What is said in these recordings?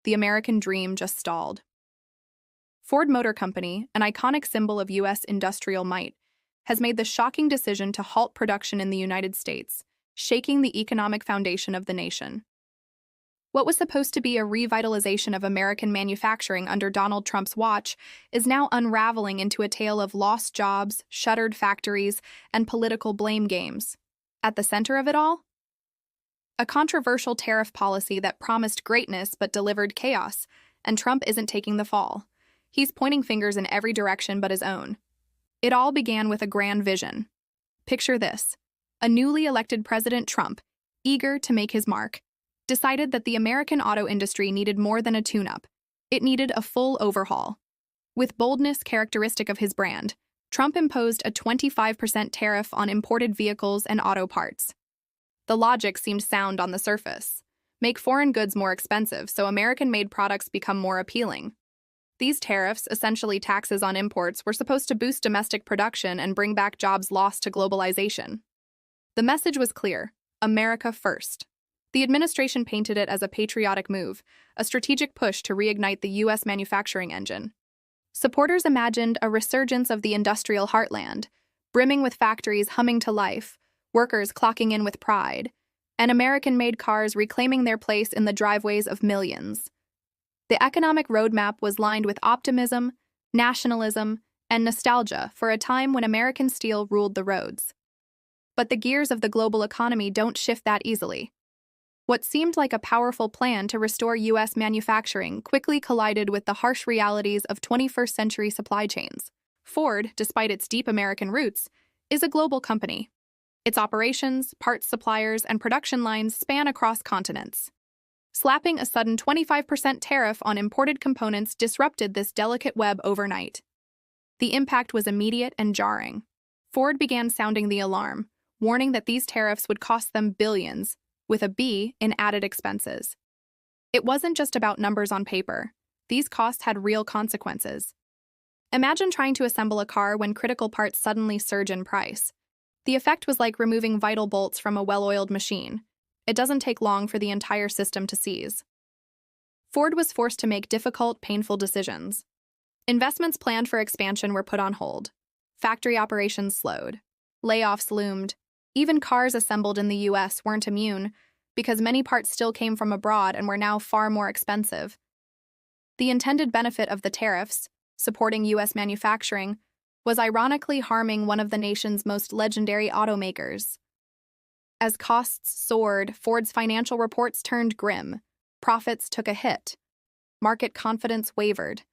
the American dream just stalled. Ford Motor Company, an iconic symbol of U.S. industrial might, has made the shocking decision to halt production in the United States, shaking the economic foundation of the nation. What was supposed to be a revitalization of American manufacturing under Donald Trump's watch is now unraveling into a tale of lost jobs, shuttered factories, and political blame games. At the center of it all? A controversial tariff policy that promised greatness but delivered chaos, and Trump isn't taking the fall. He's pointing fingers in every direction but his own. It all began with a grand vision. Picture this: a newly elected President Trump, eager to make his mark, decided that the American auto industry needed more than a tune-up. It needed a full overhaul. With boldness characteristic of his brand, Trump imposed a 25% tariff on imported vehicles and auto parts. The logic seemed sound on the surface. Make foreign goods more expensive so American-made products become more appealing. These tariffs, essentially taxes on imports, were supposed to boost domestic production and bring back jobs lost to globalization. The message was clear: America first. The administration painted it as a patriotic move, a strategic push to reignite the U.S. manufacturing engine. Supporters imagined a resurgence of the industrial heartland, brimming with factories humming to life, workers clocking in with pride, and American-made cars reclaiming their place in the driveways of millions. The economic roadmap was lined with optimism, nationalism, and nostalgia for a time when American steel ruled the roads. But the gears of the global economy don't shift that easily. What seemed like a powerful plan to restore U.S. manufacturing quickly collided with the harsh realities of 21st-century supply chains. Ford, despite its deep American roots, is a global company. Its operations, parts suppliers, and production lines span across continents. Slapping a sudden 25% tariff on imported components disrupted this delicate web overnight. The impact was immediate and jarring. Ford began sounding the alarm, warning that these tariffs would cost them billions, with a B, in added expenses. It wasn't just about numbers on paper. These costs had real consequences. Imagine trying to assemble a car when critical parts suddenly surge in price. The effect was like removing vital bolts from a well-oiled machine. It doesn't take long for the entire system to seize. Ford was forced to make difficult, painful decisions. Investments planned for expansion were put on hold. Factory operations slowed. Layoffs loomed. Even cars assembled in the U.S. weren't immune, because many parts still came from abroad and were now far more expensive. The intended benefit of the tariffs, supporting U.S. manufacturing, was ironically harming one of the nation's most legendary automakers. As costs soared, Ford's financial reports turned grim. Profits took a hit. Market confidence wavered.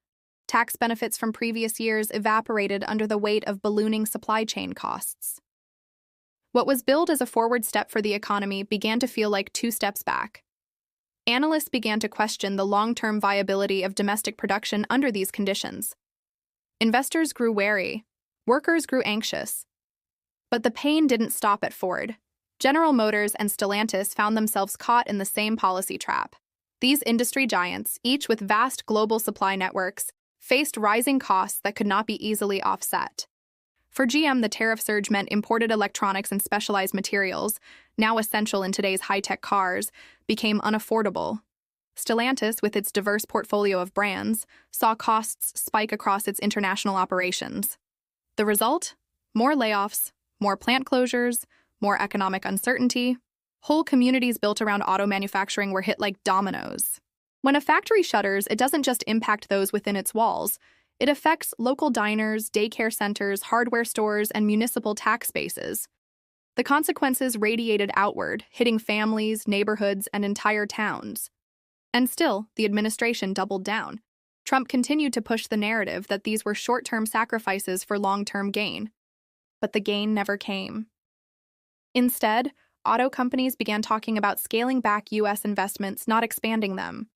Tax benefits from previous years evaporated under the weight of ballooning supply chain costs. What was billed as a forward step for the economy began to feel like 2 steps back. Analysts began to question the long-term viability of domestic production under these conditions. Investors grew wary. Workers grew anxious. But the pain didn't stop at Ford. General Motors and Stellantis found themselves caught in the same policy trap. These industry giants, each with vast global supply networks, faced rising costs that could not be easily offset. For GM, the tariff surge meant imported electronics and specialized materials, now essential in today's high-tech cars, became unaffordable. Stellantis, with its diverse portfolio of brands, saw costs spike across its international operations. The result? More layoffs, more plant closures, more economic uncertainty. Whole communities built around auto manufacturing were hit like dominoes. When a factory shutters, it doesn't just impact those within its walls. It affects local diners, daycare centers, hardware stores, and municipal tax bases. The consequences radiated outward, hitting families, neighborhoods, and entire towns. And still, the administration doubled down. Trump continued to push the narrative that these were short-term sacrifices for long-term gain. But the gain never came. Instead, auto companies began talking about scaling back U.S. investments, not expanding them.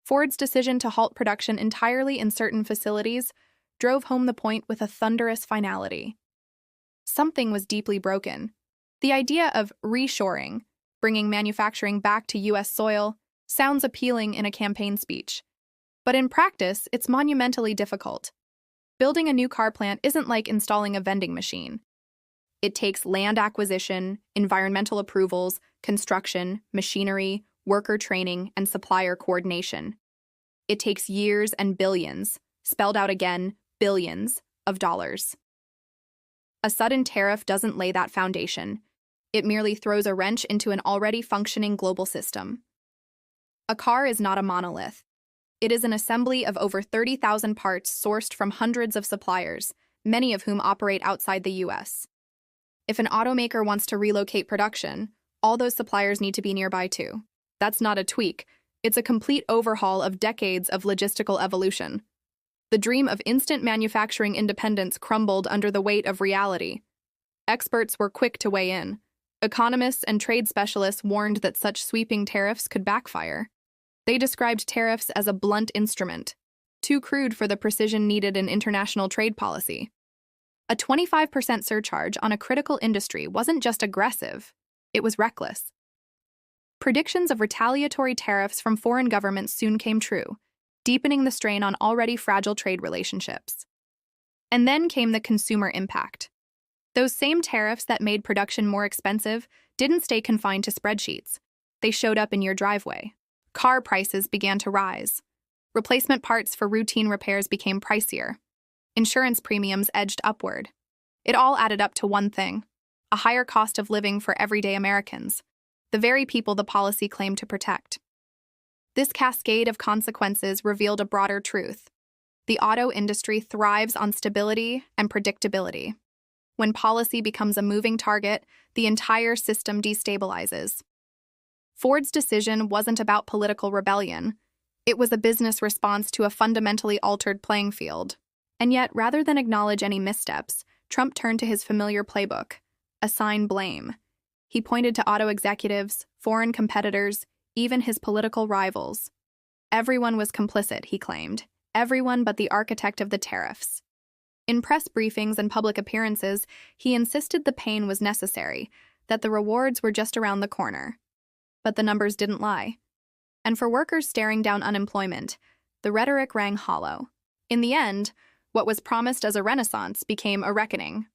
Ford's decision to halt production entirely in certain facilities drove home the point with a thunderous finality. Something was deeply broken. The idea of reshoring, bringing manufacturing back to U.S. soil, sounds appealing in a campaign speech. But in practice, it's monumentally difficult. Building a new car plant isn't like installing a vending machine. It takes land acquisition, environmental approvals, construction, machinery, worker training, and supplier coordination. It takes years and billions, spelled out again, billions, of dollars. A sudden tariff doesn't lay that foundation. It merely throws a wrench into an already functioning global system. A car is not a monolith. It is an assembly of over 30,000 parts sourced from hundreds of suppliers, many of whom operate outside the US. If an automaker wants to relocate production, all those suppliers need to be nearby too. That's not a tweak. It's a complete overhaul of decades of logistical evolution. The dream of instant manufacturing independence crumbled under the weight of reality. Experts were quick to weigh in. Economists and trade specialists warned that such sweeping tariffs could backfire. They described tariffs as a blunt instrument, too crude for the precision needed in international trade policy. A 25% surcharge on a critical industry wasn't just aggressive, it was reckless. Predictions of retaliatory tariffs from foreign governments soon came true, deepening the strain on already fragile trade relationships. And then came the consumer impact. Those same tariffs that made production more expensive didn't stay confined to spreadsheets. They showed up in your driveway. Car prices began to rise. Replacement parts for routine repairs became pricier. Insurance premiums edged upward. It all added up to one thing: a higher cost of living for everyday Americans, the very people the policy claimed to protect. This cascade of consequences revealed a broader truth. The auto industry thrives on stability and predictability. When policy becomes a moving target, the entire system destabilizes. Ford's decision wasn't about political rebellion. It was a business response to a fundamentally altered playing field. And yet, rather than acknowledge any missteps, Trump turned to his familiar playbook: assign blame. He pointed to auto executives, foreign competitors, even his political rivals. Everyone was complicit, he claimed. Everyone but the architect of the tariffs. In press briefings and public appearances, he insisted the pain was necessary, that the rewards were just around the corner. But the numbers didn't lie. And for workers staring down unemployment, the rhetoric rang hollow. In the end, what was promised as a renaissance became a reckoning.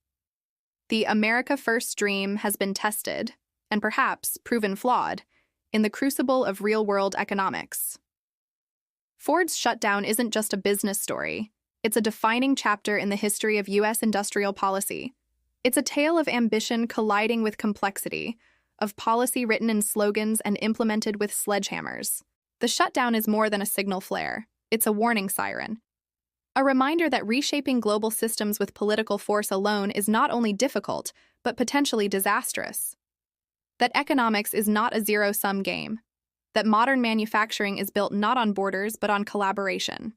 The America First dream has been tested, and perhaps proven flawed, in the crucible of real-world economics. Ford's shutdown isn't just a business story. It's a defining chapter in the history of U.S. industrial policy. It's a tale of ambition colliding with complexity, of policy written in slogans and implemented with sledgehammers. The shutdown is more than a signal flare. It's a warning siren. A reminder that reshaping global systems with political force alone is not only difficult, but potentially disastrous. That economics is not a zero-sum game. That modern manufacturing is built not on borders, but on collaboration.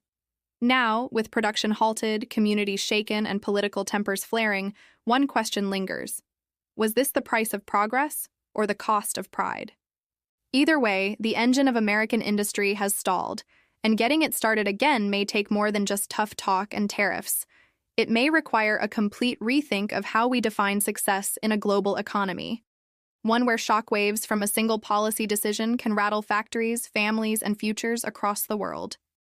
Now, with production halted, communities shaken, and political tempers flaring, one question lingers. Was this the price of progress, or the cost of pride? Either way, the engine of American industry has stalled, and getting it started again may take more than just tough talk and tariffs. It may require a complete rethink of how we define success in a global economy. One where shockwaves from a single policy decision can rattle factories, families, and futures across the world.